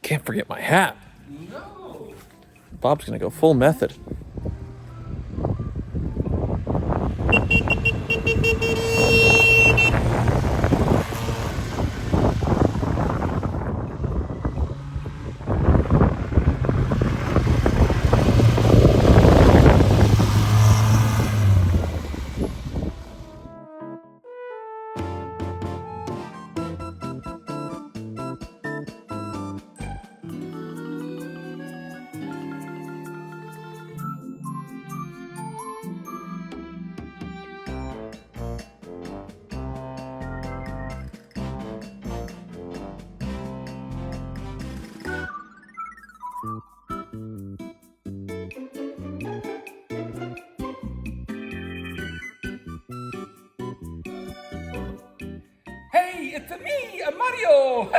Can't forget my hat. No. Bob's gonna go full method. Hey, it's me, Mario!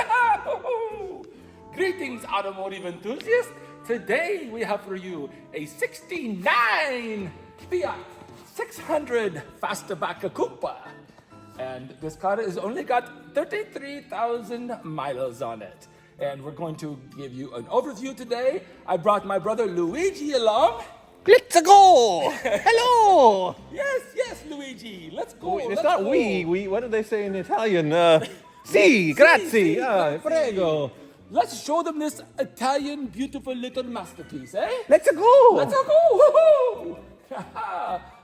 Greetings, automotive enthusiasts. Today we have for you a 69 Fiat 600 Fastback Coupe. And this car has only got 33,000 miles on it. And we're going to give you an overview today. I brought my brother Luigi along. Let's go! Hello! Yes, Luigi. Let's go. Wait, it's let's not go. we. What do they say in Italian? Si, grazie. grazie. Prego. Let's show them this Italian beautiful little masterpiece, eh? Let's go! Let's go! Woohoo!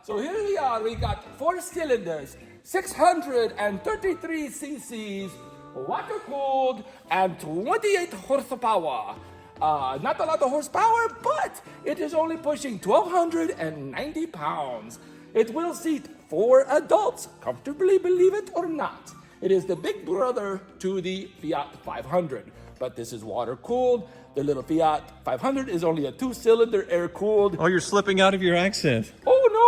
So here we are. We got 4 cylinders, 633 cc's, water cooled, and 28 horsepower. Not a lot of horsepower, but it is only pushing 1,290 pounds. It will seat 4 adults comfortably, believe it or not. It is the big brother to the Fiat 500, but this is water cooled. The little Fiat 500 is only a 2-cylinder air cooled. Oh, you're slipping out of your accent. Oh no!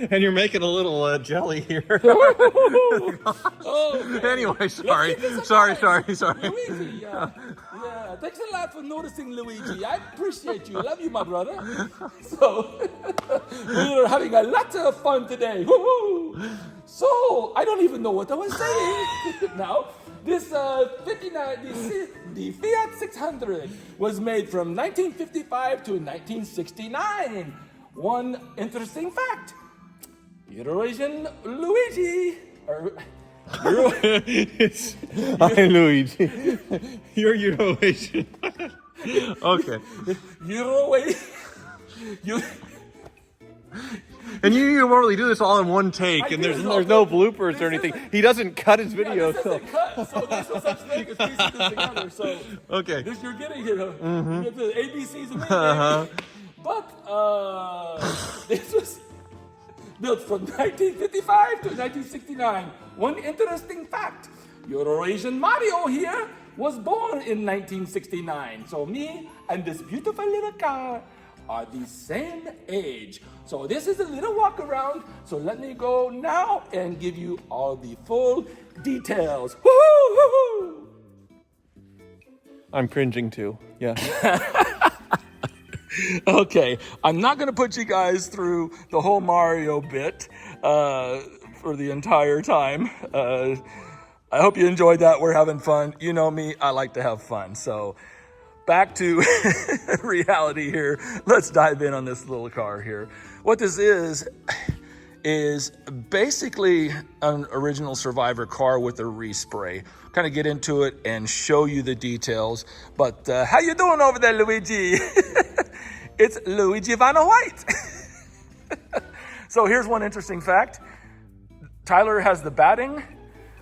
And you're making a little jelly here. Oh, Anyway, sorry. Let's keep this in Sorry. mind. Luigi, yeah. Thanks a lot for noticing, Luigi. I appreciate you. I love you, my brother. So, we're having a lot of fun today. Woo-hoo. So, I don't even know what I was saying now. This 59, the Fiat 600 was made from 1955 to 1969. One interesting fact, Eurasian Luigi, Hi, Luigi. You're Eurasian. Okay. And you normally do this all in one take, and there's no bloopers or anything. He doesn't cut his video, this isn't cut, so there's no such thing as piecing this together. So okay. this you're getting here. You get the ABCs and everything. But this was built from 1955 to 1969. One interesting fact, Eurasian Mario here was born in 1969. So me and this beautiful little car are the same age. So this is a little walk around. So let me go now and give you all the full details. Woo-hoo! I'm cringing too. Yeah. Okay, I'm not gonna put you guys through the whole Mario bit for the entire time. I hope you enjoyed that. We're having fun. You know me, I like to have fun. So back to reality here. Let's dive in on this little car here. What this is basically an original Survivor car with a respray. Kind of get into it and show you the details. But how you doing over there, Luigi? It's Luigi Vanna White. So here's one interesting fact. Tyler has the batting,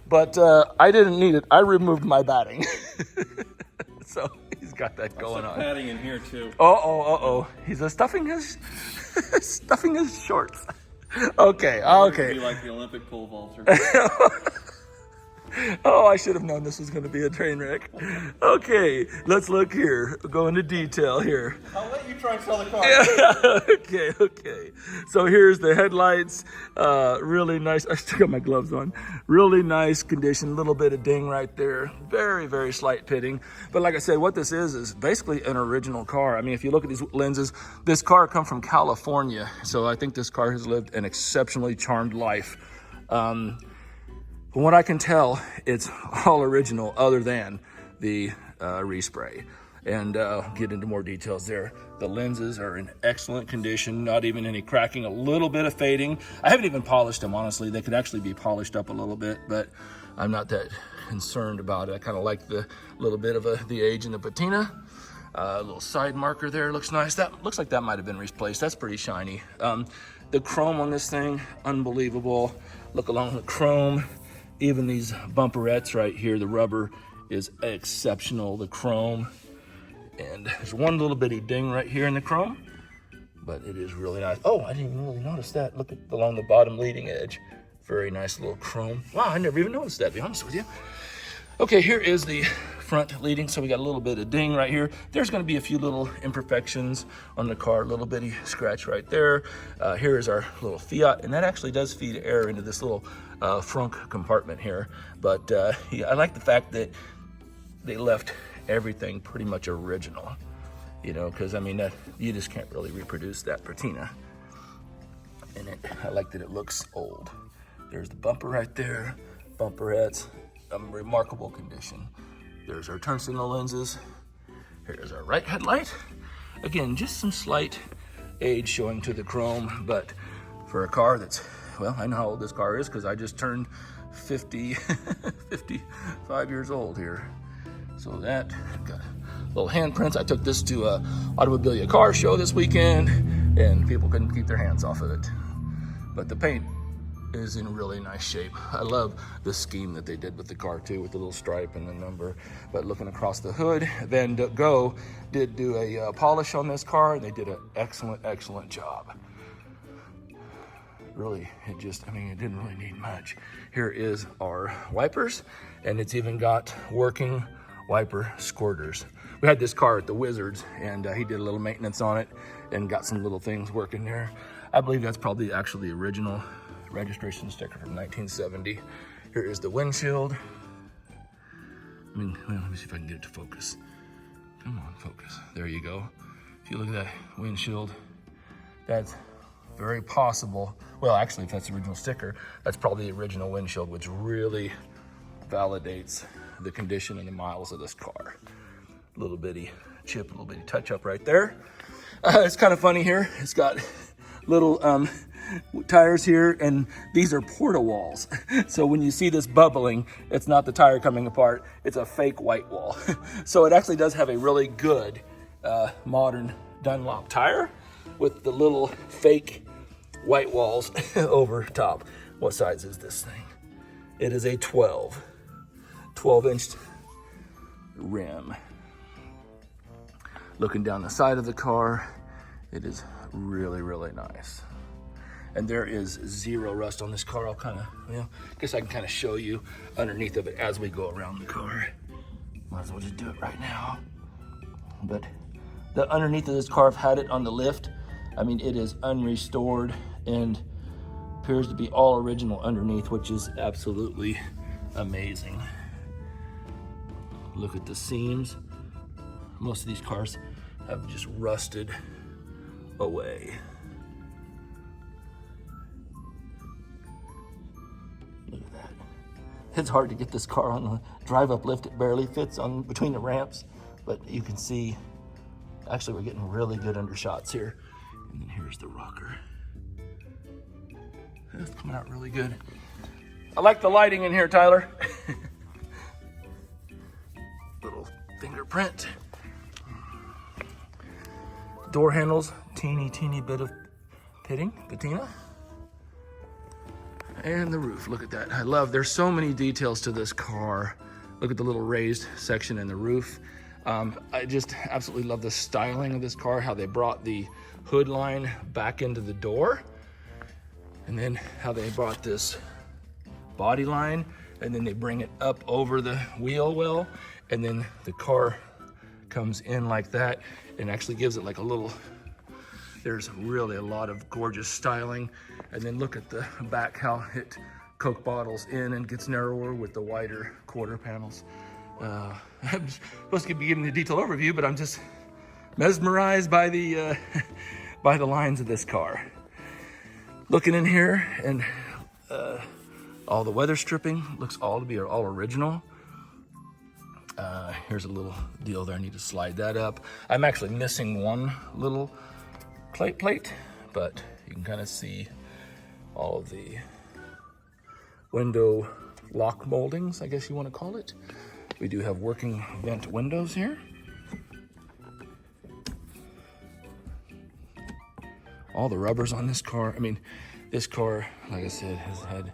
but I didn't need it. I removed my batting. So he's got that going on. Padding in here too. Uh-oh. He's stuffing his stuffing his shorts. Okay. Be like the Olympic pole vaulter. Oh, I should have known this was going to be a train wreck. Okay, let's look here. Go into detail here. I'll let you try and sell the car. Okay. So here's the headlights. Really nice. I still got my gloves on. Really nice condition. Little bit of ding right there. Very, very slight pitting. But like I said, what this is basically an original car. I mean, if you look at these lenses, this car come from California. So I think this car has lived an exceptionally charmed life. From what I can tell, it's all original other than the respray. And I'll get into more details there. The lenses are in excellent condition, not even any cracking, a little bit of fading. I haven't even polished them, honestly. They could actually be polished up a little bit, but I'm not that concerned about it. I kind of like the little bit of the age in the patina. A little side marker there looks nice. That looks like that might have been replaced. That's pretty shiny. The chrome on this thing, unbelievable. Look along the chrome. Even these bumperettes right here, the rubber is exceptional, the chrome. And there's one little bitty ding right here in the chrome, but it is really nice. Oh, I didn't even really notice that. Look at along the bottom leading edge. Very nice little chrome. Wow, I never even noticed that, to be honest with you. Okay, here is the front leading. So we got a little bit of ding right here. There's gonna be a few little imperfections on the car, a little bitty scratch right there. Here is our little Fiat, and that actually does feed air into this little frunk compartment here. But yeah, I like the fact that they left everything pretty much original, you know, because I mean, you just can't really reproduce that patina. And I like that it looks old. There's the bumper right there, bumperettes, remarkable condition. There's our turn signal lenses. Here's our right headlight. Again, just some slight age showing to the chrome, but for a car that's, well, I know how old this car is because I just turned 55 years old here. So that, got little handprints. I took this to a Automotive car show this weekend and people couldn't keep their hands off of it. But the paint is in really nice shape. I love the scheme that they did with the car too, with the little stripe and the number. But looking across the hood, Van Gogh did do a polish on this car and they did an excellent job. Really, it just, I mean, it didn't really need much. Here is our wipers, and it's even got working wiper squirters. We had this car at the Wizards, and he did a little maintenance on it and got some little things working there. I believe that's probably actually the original registration sticker from 1970. Here is the windshield. I mean, well, let me see if I can get it to focus. Come on, focus. There you go. If you look at that windshield, that's very possible. Well, actually, if that's the original sticker, that's probably the original windshield, which really validates the condition and the miles of this car. Little bitty chip, a little bitty touch up right there. It's kind of funny here. It's got little tires here, and these are porta walls. So when you see this bubbling, it's not the tire coming apart, it's a fake white wall. So it actually does have a really good modern Dunlop tire with the little fake white walls over top. What size is this thing? It is a 12-inch rim. Looking down the side of the car, it is really nice. And there is zero rust on this car. I'll kind of, well, I guess I can kind of show you underneath of it as we go around the car. Might as well just do it right now. But the underneath of this car, I've had it on the lift. I mean, it is unrestored and appears to be all original underneath, which is absolutely amazing. Look at the seams. Most of these cars have just rusted away. Look at that. It's hard to get this car on the drive-up lift. It barely fits on between the ramps, but you can see, actually we're getting really good undershots here. And then here's the rocker. It's coming out really good. I like the lighting in here, Tyler. Little fingerprint. Door handles, teeny bit of patina. And the roof, look at that. I love, there's so many details to this car. Look at the little raised section in the roof. I just absolutely love the styling of this car, how they brought the hood line back into the door, and then how they brought this body line, and then they bring it up over the wheel well, and then the car comes in like that and actually gives it like a little, there's really a lot of gorgeous styling. And then look at the back, how it Coke bottles in and gets narrower with the wider quarter panels. I'm supposed to be giving the detailed overview, but I'm just mesmerized by the lines of this car. Looking in here, and all the weather stripping looks all to be all original. here's a little deal there. I need to slide that up. I'm actually missing one little plate, but you can kind of see all of the window lock moldings, I guess you want to call it. We do have working vent windows here. All the rubbers on this car. I mean, this car, like I said, has had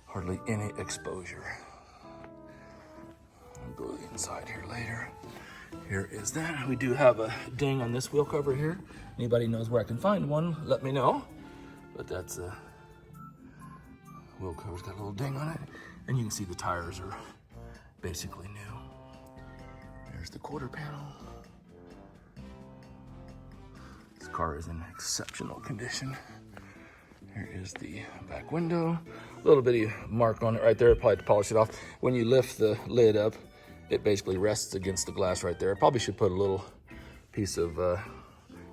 hardly any exposure. I'll go inside here later. Here is that. We do have a ding on this wheel cover here. Anybody knows where I can find one, let me know. But that's a wheel cover's got a little ding on it. And you can see the tires are basically new. There's the quarter panel. This car is in exceptional condition. Here is the back window. A little bitty mark on it right there. Probably to polish it off. When you lift the lid up, it basically rests against the glass right there. I probably should put a little piece of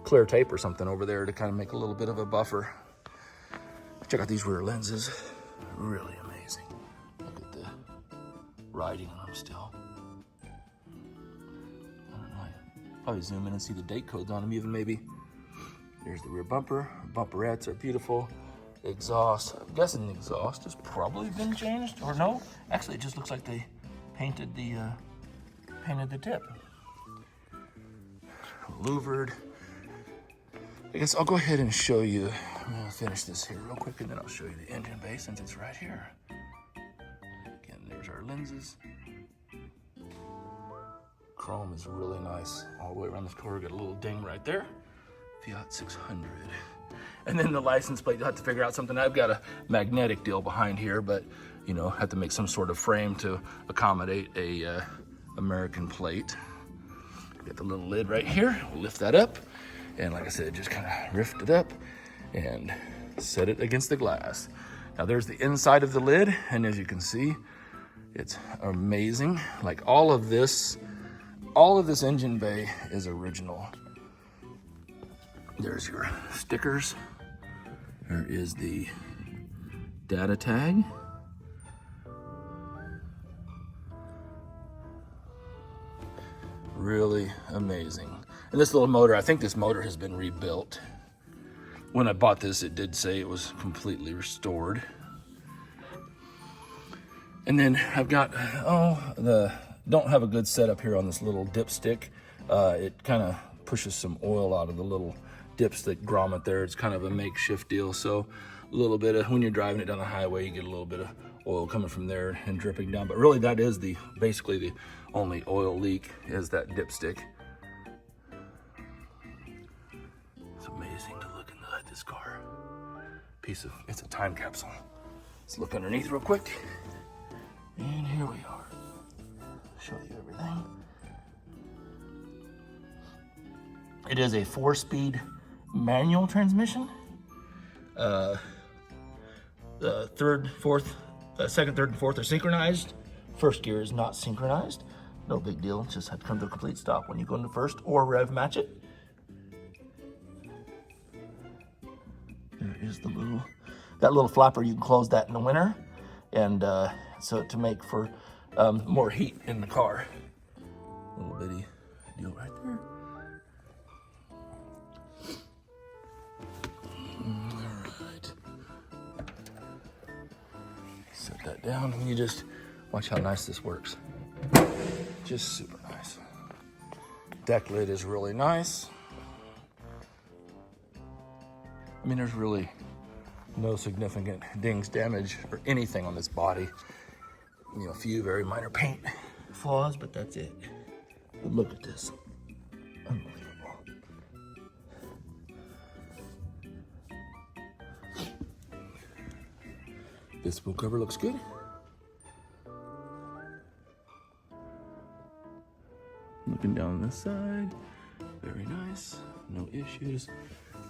clear tape or something over there to kind of make a little bit of a buffer. Check out these rear lenses. Really amazing. Look at the writing on them still. I don't know. Probably zoom in and see the date codes on them even maybe. There's the rear bumper. Bumperettes are beautiful. Exhaust. I'm guessing the exhaust has probably been changed, or no? Actually, it just looks like they painted the tip. Louvered. I guess I'll go ahead and show you. I'm gonna finish this here real quick, and then I'll show you the engine bay since it's right here. Again, there's our lenses. Chrome is really nice all the way around this car. Got a little ding right there. Fiat 600. And then the license plate, you'll have to figure out something. I've got a magnetic deal behind here, but you know, have to make some sort of frame to accommodate a American plate. Got the little lid right here. We'll lift that up. And like I said, just kind of lift it up and set it against the glass. Now there's the inside of the lid. And as you can see, it's amazing. Like all of this engine bay is original. There's your stickers. There is the data tag. Really amazing. And this little motor, I think this motor has been rebuilt. When I bought this, it did say it was completely restored. And then I've got, don't have a good setup here on this little dipstick. It kind of pushes some oil out of the little dipstick grommet there. It's kind of a makeshift deal. So a little bit of, when you're driving it down the highway, you get a little bit of oil coming from there and dripping down. But really that is basically the only oil leak is that dipstick. It's amazing to look inside this car. It's a time capsule. Let's look underneath real quick. And here we are. Show you everything. It is a 4-speed manual transmission. The second, third, and fourth are synchronized. First gear is not synchronized. No big deal, just had to come to a complete stop when you go into first or rev match it. There is that little flapper. You can close that in the winter, and so to make for more heat in the car. Little bitty deal right there. Alright. Set that down and you just watch how nice this works. Just super nice. Deck lid is really nice. I mean, there's really no significant dings, damage, or anything on this body. You know, a few very minor paint flaws, but that's it. But look at this. Unbelievable. This wheel cover looks good. Looking down this side, very nice, no issues.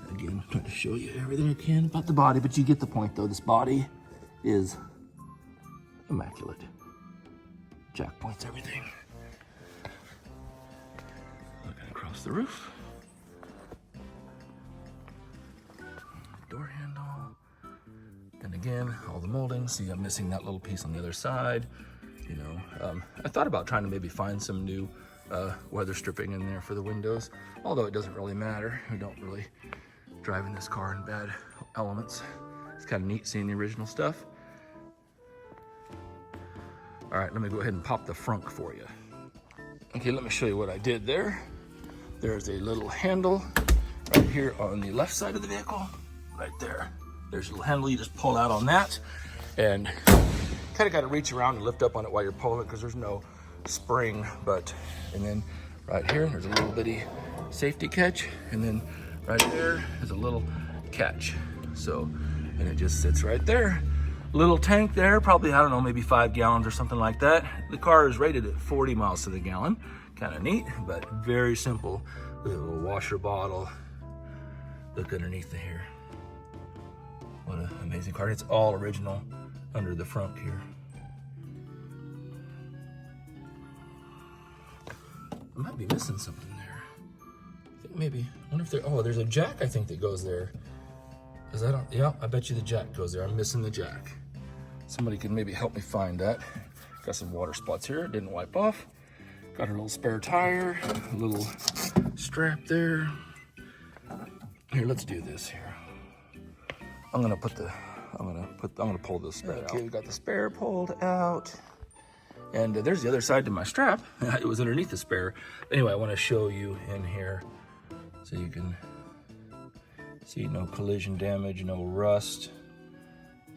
Again, I'm trying to show you everything I can about the body, but you get the point though. This body is immaculate. Jack points, everything. Looking across the roof. Door handle. And again, all the moldings. See, I'm missing that little piece on the other side. You know, I thought about trying to maybe find some new weather stripping in there for the windows, although it doesn't really matter. We don't really drive in this car in bad elements. It's kind of neat seeing the original stuff. All right, let me go ahead and pop the frunk for you. Okay, let me show you what I did there. There's a little handle right here on the left side of the vehicle, right there. There's a little handle you just pull out on that, and kind of got to reach around and lift up on it while you're pulling it because there's no spring. And then right here, there's a little bitty safety catch, and then right there is a little catch. So, and it just sits right there. Little tank there, probably, I don't know, maybe 5 gallons or something like that. The car is rated at 40 miles to the gallon. Kind of neat, but very simple. With a little washer bottle. Look underneath here. What an amazing car. It's all original under the front here. I might be missing something there. I think maybe, I wonder if there, oh, there's a jack I think that goes there. Is that on, yeah, I bet you the jack goes there. I'm missing the jack. Somebody can maybe help me find that. Got some water spots here, didn't wipe off. Got a little spare tire, a little strap there. Here, let's do this here. I'm gonna pull this spare out. Okay, we got the spare pulled out. And there's the other side to my strap. It was underneath the spare. Anyway, I want to show you in here so you can see no collision damage, no rust,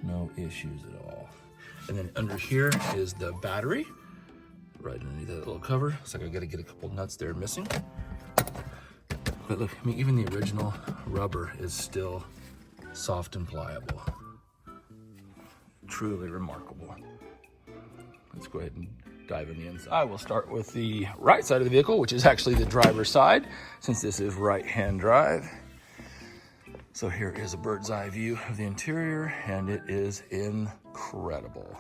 no issues at all. And then under here is the battery, right underneath that little cover. Looks like I gotta get a couple nuts there missing. But look, I mean, even the original rubber is still soft and pliable. Truly remarkable. Let's go ahead and dive in the inside. I will start with the right side of the vehicle, which is actually the driver's side, since this is right-hand drive. So here is a bird's eye view of the interior, and it is incredible.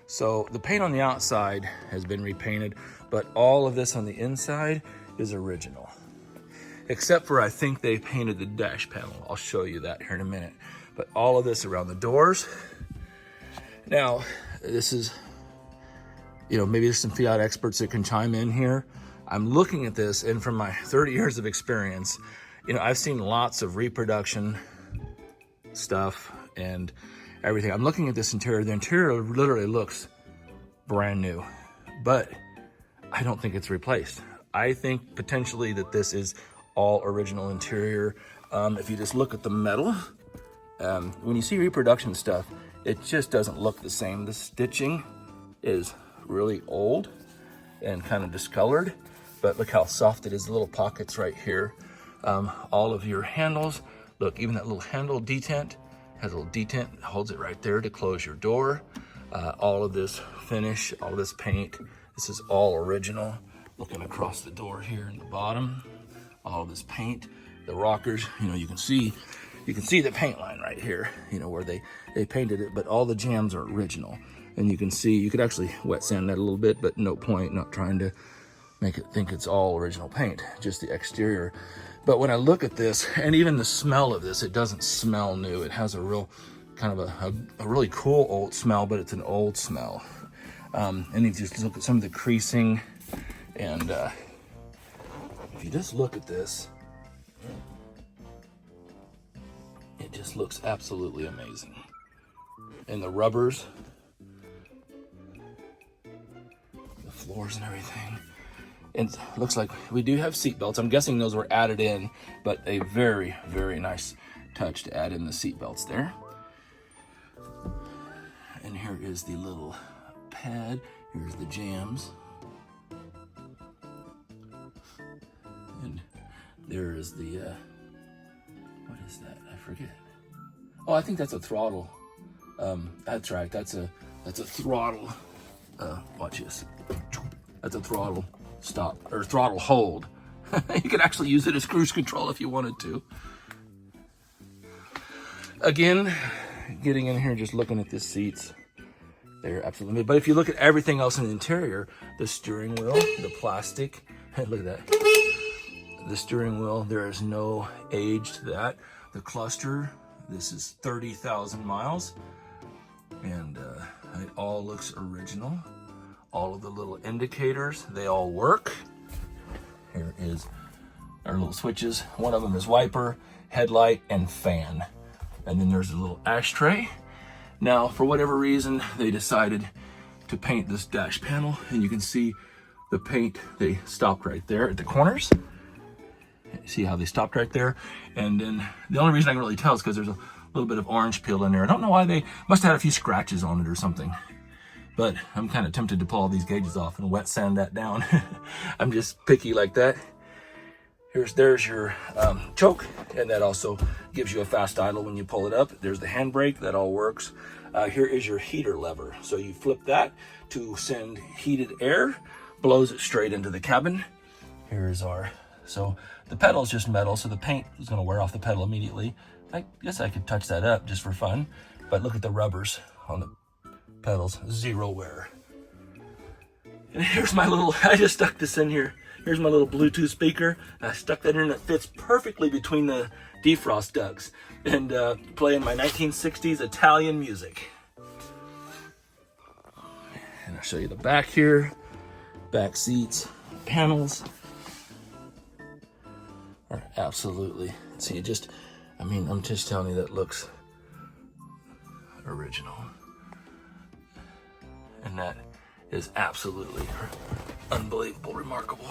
So the paint on the outside has been repainted, but all of this on the inside is original. Except for, I think they painted the dash panel. I'll show you that here in a minute. But all of this around the doors. Now, this is, you know, maybe there's some Fiat experts that can chime in here. I'm looking at this, and from my 30 years of experience, you know, I've seen lots of reproduction stuff and everything. I'm looking at this interior. The interior literally looks brand new, but I don't think it's replaced. I think potentially that this is all original interior. If you just look at the metal, when you see reproduction stuff, it just doesn't look the same. The stitching is really old and kind of discolored, but look how soft it is. The little pockets right here. All of your handles, look, even that little handle detent has a little detent, holds it right there to close your door. All of this finish, all of this paint, this is all original. Looking across the door here in the bottom, all of this paint, the rockers, you know, you can see the paint line right here, you know, where they painted it, but all the jams are original. And you can see, you could actually wet sand that a little bit, but no point, not trying to make it think it's all original paint, just the exterior. But when I look at this, and even the smell of this, it doesn't smell new. It has a real kind of a really cool old smell, but it's an old smell. And you just look at some of the creasing, and if you just look at this, it just looks absolutely amazing. And the rubbers, the floors and everything. And it looks like we do have seat belts. I'm guessing those were added in, but a very, very nice touch to add in the seat belts there. And here is the little pad. Here's the jams. And there is the, what is that? I forget. Oh, I think that's a throttle. That's right, that's a throttle. Watch this. That's a throttle stop, or throttle hold. You could actually use it as cruise control if you wanted to. Again, getting in here, just looking at the seats, they're absolutely, but if you look at everything else in the interior, the steering wheel, the plastic, look at that. The steering wheel, there is no age to that. The cluster, this is 30,000 miles, and it all looks original. all of the little indicators, they all work. Here is our little switches. One of them is wiper, headlight, and fan. And then there's a little ashtray. Now, for whatever reason, they decided to paint this dash panel, and you can see the paint, they stopped right there at the corners. See how they stopped right there? And then the only reason I can really tell is because there's a little bit of orange peel in there. I don't know why, they must have had a few scratches on it or something. But I'm kind of tempted to pull all these gauges off and wet sand that down. I'm just picky like that. There's your choke, and that also gives you a fast idle when you pull it up. There's the handbrake, that all works. Here is your heater lever. So you flip that to send heated air, blows it straight into the cabin. Here's so the pedal is just metal, so the paint is gonna wear off the pedal immediately. I guess I could touch that up just for fun, but look at the rubbers on the pedals, zero wear. And here's my little, I just stuck this in here. Here's my little Bluetooth speaker. I stuck that in, and it fits perfectly between the defrost ducts, and playing my 1960s Italian music. And I'll show you the back here. Back seats, panels are absolutely, see, I'm just telling you, that looks original. And that is absolutely unbelievable, remarkable.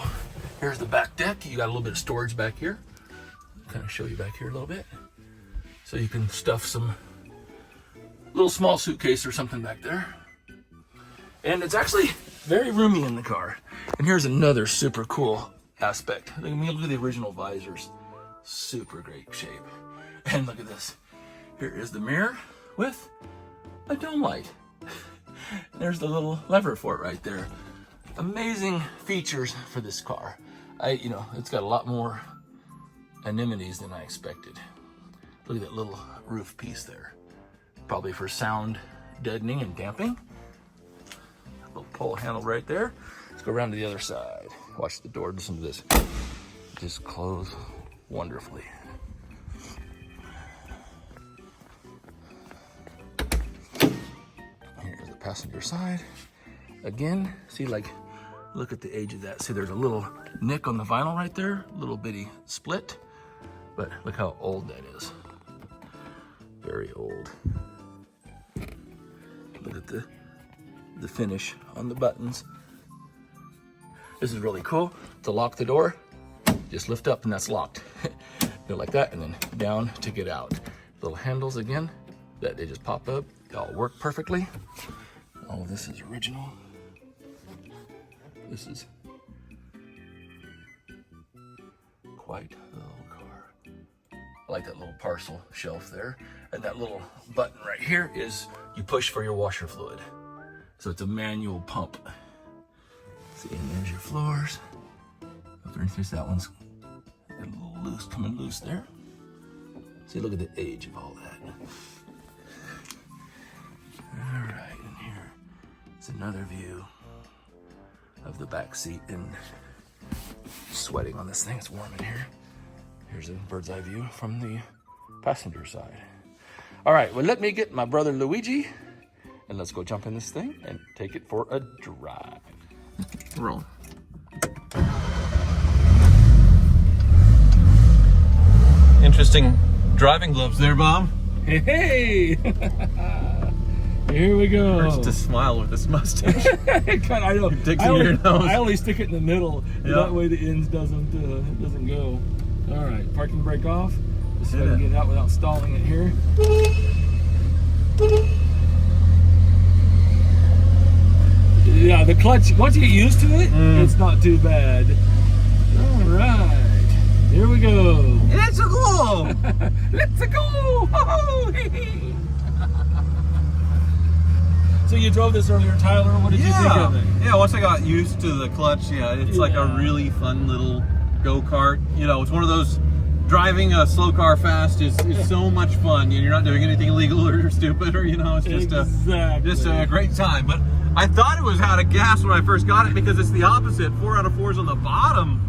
Here's the back deck. You got a little bit of storage back here. Kind of show you back here a little bit. So you can stuff some little small suitcase or something back there. And it's actually very roomy in the car. And here's another super cool aspect. Look at the original visors. Super great shape. And look at this. Here is the mirror with a dome light. There's the little lever for it right there. Amazing features for this car. It's got a lot more amenities than I expected. Look at that little roof piece there. Probably for sound deadening and damping. Little pull handle right there. Let's go around to the other side. Watch the door, listen to this. Just close wonderfully. Here's the passenger side. Again, see, look at the age of that. See, there's a little nick on the vinyl right there, little bitty split, but look how old that is. Very old. Look at the finish on the buttons. This is really cool. To lock the door, just lift up and that's locked. Go like that and then down to get out. Little handles again, that they just pop up. They all work perfectly. All of this is original. This is quite the little car. I like that little parcel shelf there. And that little button right here is you push for your washer fluid. So it's a manual pump. See, and there's your floors. Underneath that one's a little loose, coming loose there. See, look at the age of all that. All right, and here it's another view of the back seat, and sweating on this thing. It's warm in here. Here's a bird's eye view from the passenger side. All right, well, let me get my brother Luigi, and let's go jump in this thing and take it for a drive. Roll. Interesting driving gloves there, Bob. Hey! Here we go. Hurts to smile with this mustache. I know. Digs in your nose. I only stick it in the middle. Yep. That way the ends doesn't go. All right, parking brake off. Just so I can get out without stalling it here. Yeah, the clutch, once you get used to it, it's not too bad. All right, here we go. Let's go! Let's go! So you drove this earlier, Tyler. What did you think of it? Yeah, once I got used to the clutch, it's like a really fun little go-kart. It's one of those, driving a slow car fast is so much fun. You're not doing anything illegal or stupid, or it's just a great time. But I thought it was out of gas when I first got it, because it's the opposite. 4 out of 4 is on the bottom.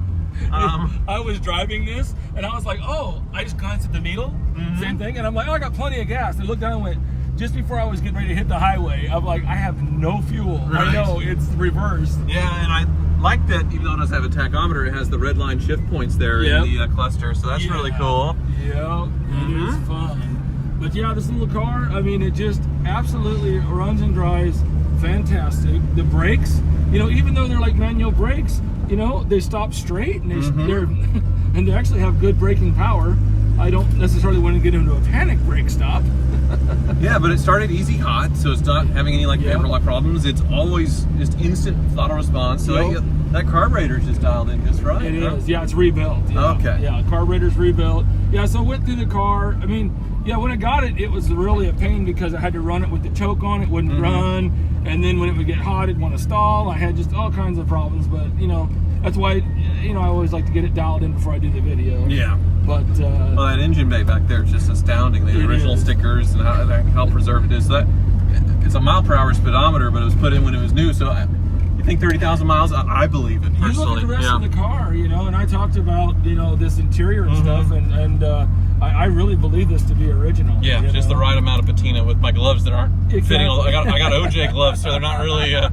I was driving this and I was like, oh, I just glanced at the needle, same thing, and I'm like, oh, I got plenty of gas. I looked down and went just before I was getting ready to hit the highway, I'm like, I have no fuel. Right. I know, it's reversed. Yeah, and I like that even though it doesn't have a tachometer, it has the red line shift points there in the cluster, so that's really cool. Yeah, it is fun. But yeah, this little car, I mean, it just absolutely runs and drives fantastic. The brakes, you know, even though they're like manual brakes, you know, they stop straight and they actually have good braking power. I don't necessarily want to get into a panic brake stop. Yeah, but it started easy hot, so it's not having any like damper lock problems. It's always just instant throttle response. So that carburetor's just dialed in just right. It is. Yeah, it's rebuilt. Yeah. Okay. Yeah, carburetor's rebuilt. Yeah, so I went through the car. I mean, yeah, when I got it, it was really a pain because I had to run it with the choke on. It wouldn't run, and then when it would get hot, it'd want to stall. I had just all kinds of problems, but you know, that's why, you know, I always like to get it dialed in before I do the video. Yeah. But well, that engine bay back there is just astounding. The original stickers and how preserved it is. So that it's a mile per hour speedometer, but it was put in when it was new. So you think 30,000 miles? I believe it personally. You look at the rest of the car, you know, and I talked about, you know, this interior and stuff, and I really believe this to be original. Yeah, just the right amount of patina with my gloves that aren't fitting. I got OJ gloves, so they're not really. Yeah,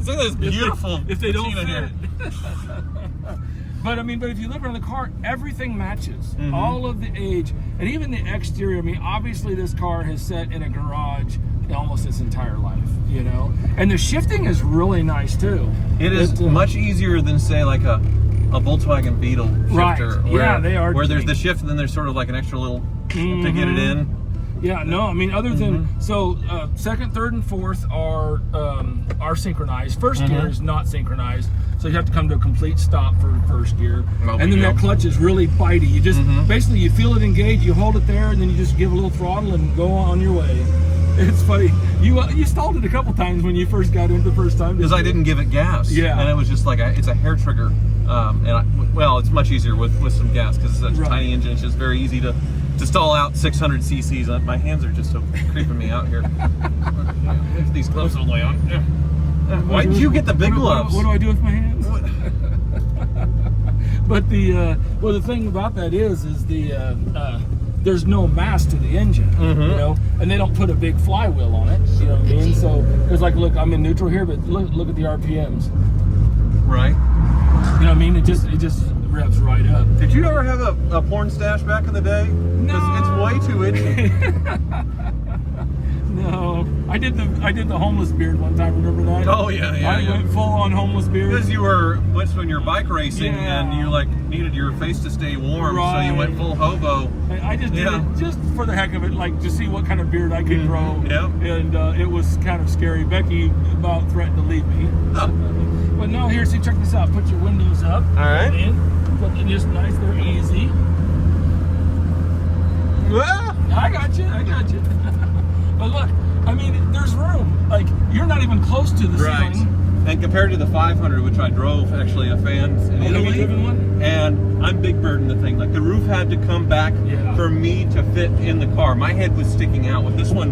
look at this beautiful if they don't patina fit. here. But I mean, but if you look around the car, everything matches. All of the age, and even the exterior. I mean, obviously this car has sat in a garage almost its entire life, you know? And the shifting is really nice too. It is much easier than say like a Volkswagen Beetle shifter. Right. Yeah, they are. Where there's the shift and then there's sort of like an extra little to get it in. Yeah, no, I mean, other than, so second, third, and fourth are synchronized. First gear is not synchronized, so you have to come to a complete stop for first gear. And then that clutch is really bitey. You just, basically you feel it engage, you hold it there, and then you just give a little throttle and go on your way. It's funny. You stalled it a couple times when you first got in the first time. Because I didn't give it gas. Yeah. And it was just like, it's a hair trigger. Well, it's much easier with some gas because it's such a tiny engine. It's just very easy to stall out 600 cc's. My hands are just so creeping me out here. Get these gloves all the way on. Why did you get the big gloves? What do I do with my hands? But the thing about that is there's no mass to the engine, you know, and they don't put a big flywheel on it. You know what I mean? So it's like, look, I'm in neutral here, but look at the RPMs. Right. You know what I mean? It just revs right up. Did you ever have a porn stash back in the day? No. It's way too itchy. No. I did the homeless beard one time. Remember that? Oh yeah. I went full on homeless beard. Because you were when you're bike racing and you like needed your face to stay warm, so you went full hobo. I just did it just for the heck of it, like to see what kind of beard I could grow. Yeah. And it was kind of scary. Becky about threatened to leave me. But no, here, see, check this out. Put your windows up. All right. Put them just nice. They're easy. Well, I got you. But look, I mean, there's room. Like, you're not even close to the ceiling. And compared to the 500, which I drove actually a fan in Italy, have you driven one? And I'm big bird in the thing. Like the roof had to come back for me to fit in the car. My head was sticking out. With this one,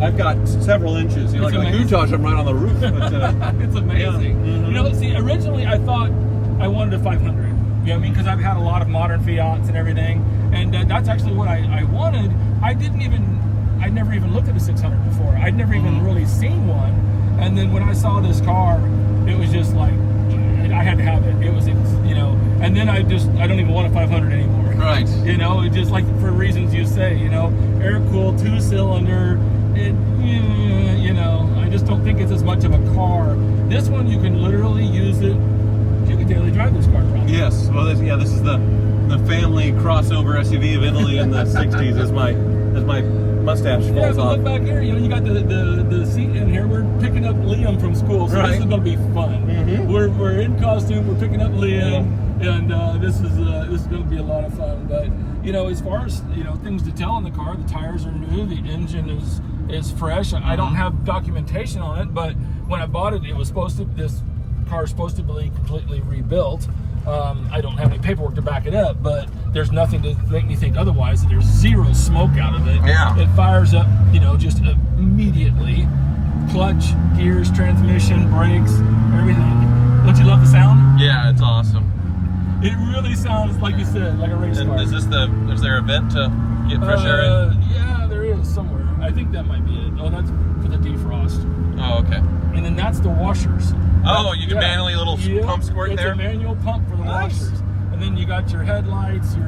I've got several inches. You know, like a Coutage, I'm right on the roof. But, it's amazing. You know, see, originally I thought I wanted a 500. You know what I mean? Because I've had a lot of modern Fiats and everything, and that's actually what I wanted. I'd never even looked at a 600 before. I'd never even really seen one. And then when I saw this car, it was just like, I had to have it. It was, you know, and then I don't even want a 500 anymore. Right. You know, it just like for reasons you say, you know, air-cooled 2-cylinder, you know, I just don't think it's as much of a car. This one, you can literally use it. You can daily drive this car probably. Yes. Well, this is the family crossover SUV of Italy in the 60s as my mustache falls off. Look back here, you know, you got the seat in here. We're picking up Liam from school, so this is going to be fun. We're in costume. We're picking up Liam, and this is going to be a lot of fun. But you know, as far as you know, things to tell in the car, the tires are new, the engine is fresh. I don't have documentation on it, but when I bought it, this car is supposed to be completely rebuilt. I don't have any paperwork to back it up, but there's nothing to make me think otherwise. There's zero smoke out of it. Yeah. It fires up, you know, just immediately. Clutch, gears, transmission, brakes, everything. Don't you love the sound? Yeah, it's awesome. It really sounds, like you said, like a race car. Is there a vent to get fresh air in? Yeah, there is. somewhere. I think that might be it. Oh, that's for the defrost. Oh, okay. And then that's the washers. Oh, you can manually little pump squirt it's there? It's a manual pump for the Nice. washers. And then you got your headlights, your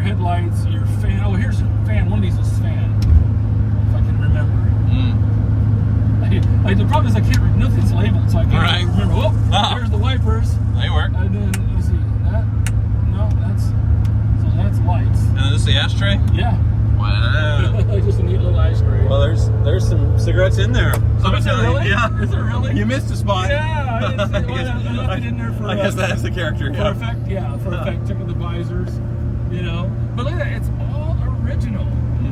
headlights, your fan. Oh, here's your fan. One of these is fan. If I can remember. The problem is I can't remember. Nothing's labeled, so I can't remember. Oh, there's the wipers. They work. And then, let's see. That's lights. And is this the ashtray? Yeah. Wow. Just a neat little ashtray. Well, there's some cigarettes in there. Oh, is there really? Yeah. Is there really? You missed a spot. Yeah, I didn't see one. I left it in there for. I guess that's the character. For effect, for effect, checking the visors, you know. But look at that, it's all original.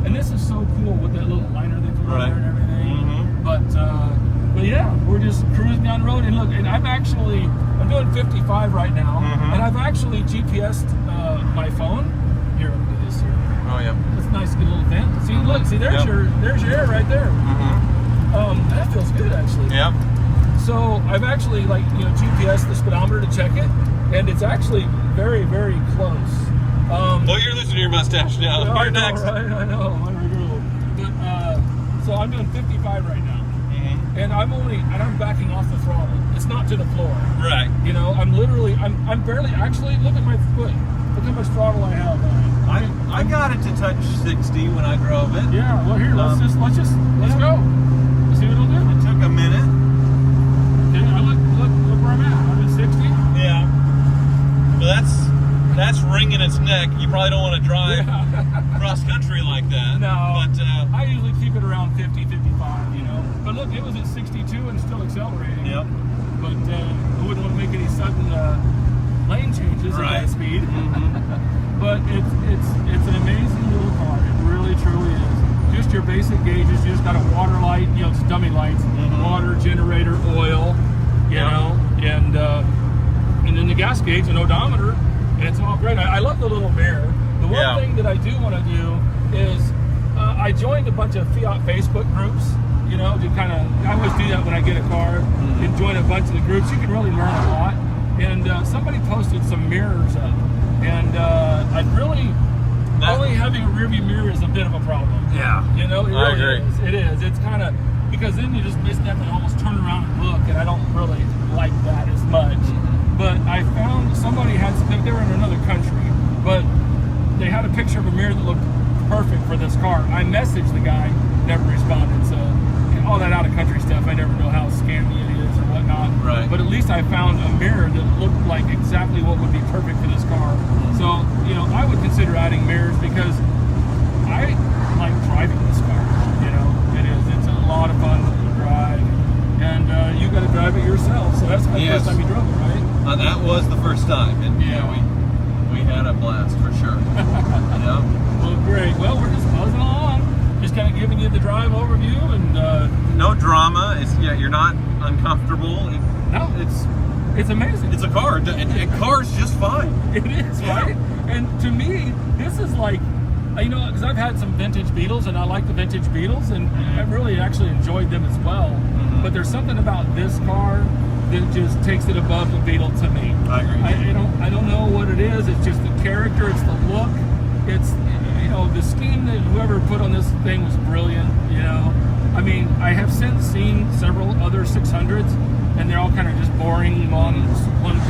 And this is so cool with that little liner they put on there and everything. But yeah, we're just cruising down the road. And look, and I'm doing 55 right now, and I've actually GPS'd my phone. Here, let me do this here. Oh yeah. That's a nice good little vent. See, look, there's your air right there. That feels good actually. Yeah. So I've actually GPS'd the speedometer to check it, and it's actually very, very close. Oh, you're losing your mustache now. You're next. Right? I know. But, so I'm doing 55 right now, and I'm backing off the throttle. It's not to the floor. Right. You know, I'm barely actually. Look at my foot. Look how much throttle I have on it. I got it to touch 60 when I drove it. Yeah. Well, here let's go. Let's see what it'll do. It took a minute. Yeah. Look where I'm at. I'm at 60. Yeah. But that's wringing its neck. You probably don't want to drive cross country like that. No. But I usually keep it around 50, 55, you know. But look, it was at 62 and still accelerating. Yep. But I wouldn't want to make any sudden lane changes at that speed. But it's an amazing little car. It really, truly is. Just your basic gauges. You just got a water light, you know, it's dummy lights, water, generator, oil, you know, and then the gas gauge and odometer, and it's all great. I love the little mirror. The one thing that I do want to do is I joined a bunch of Fiat Facebook groups, you know, to kind of, I always do that when I get a car, and join a bunch of the groups. You can really learn a lot. And somebody posted some mirrors up, and only having a rearview mirror is a bit of a problem. yeah. You know, it I really agree. is. It is. It's kind of, because then you just have to almost turn around and look, and I don't really like that as much. But I found somebody they were in another country, but they had a picture of a mirror that looked perfect for this car. I messaged the guy, never responded, so all that out of country stuff, I never know how scammy it is or whatnot. Right. But at least I found a mirror that looked like exactly what would be perfect for this car. So, you know, I would consider adding mirrors because I like driving this car. You know, it is. It's a lot of fun to drive. And you got to drive it yourself. So that's the first time you drove it, right? That was the first time. And we had a blast for sure. Yeah. Well, great. Well, we're just buzzing along. Just kind of giving you the drive overview and no drama. You're not uncomfortable. It's amazing. It's a car, and car's just fine. It is, right? And to me, this is like, you know, because I've had some vintage Beetles, and I like the vintage Beetles, and I've really actually enjoyed them as well. But there's something about this car that just takes it above the Beetle to me. I agree. I don't know what it is. It's just the character. It's the look. It's, you know, the scheme that whoever put on this thing was brilliant. You know, I mean, I have since seen several other 600s, and they're all kind of just boring, one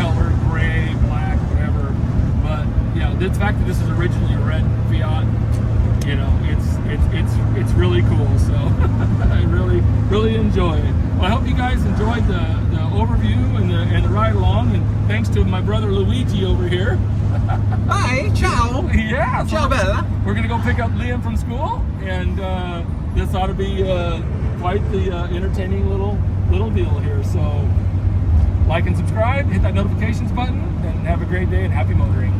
color, gray, black, whatever. But yeah, the fact that this is originally a red Fiat, you know, it's really cool. So I really enjoy it. Well, I hope you guys enjoyed the overview and the ride along. And thanks to my brother Luigi over here. Hi, ciao. Yeah. Ciao, Bella. We're gonna go pick up Liam from school, and this ought to be quite the entertaining little deal here. So like and subscribe, hit that notifications button, and have a great day and happy motoring.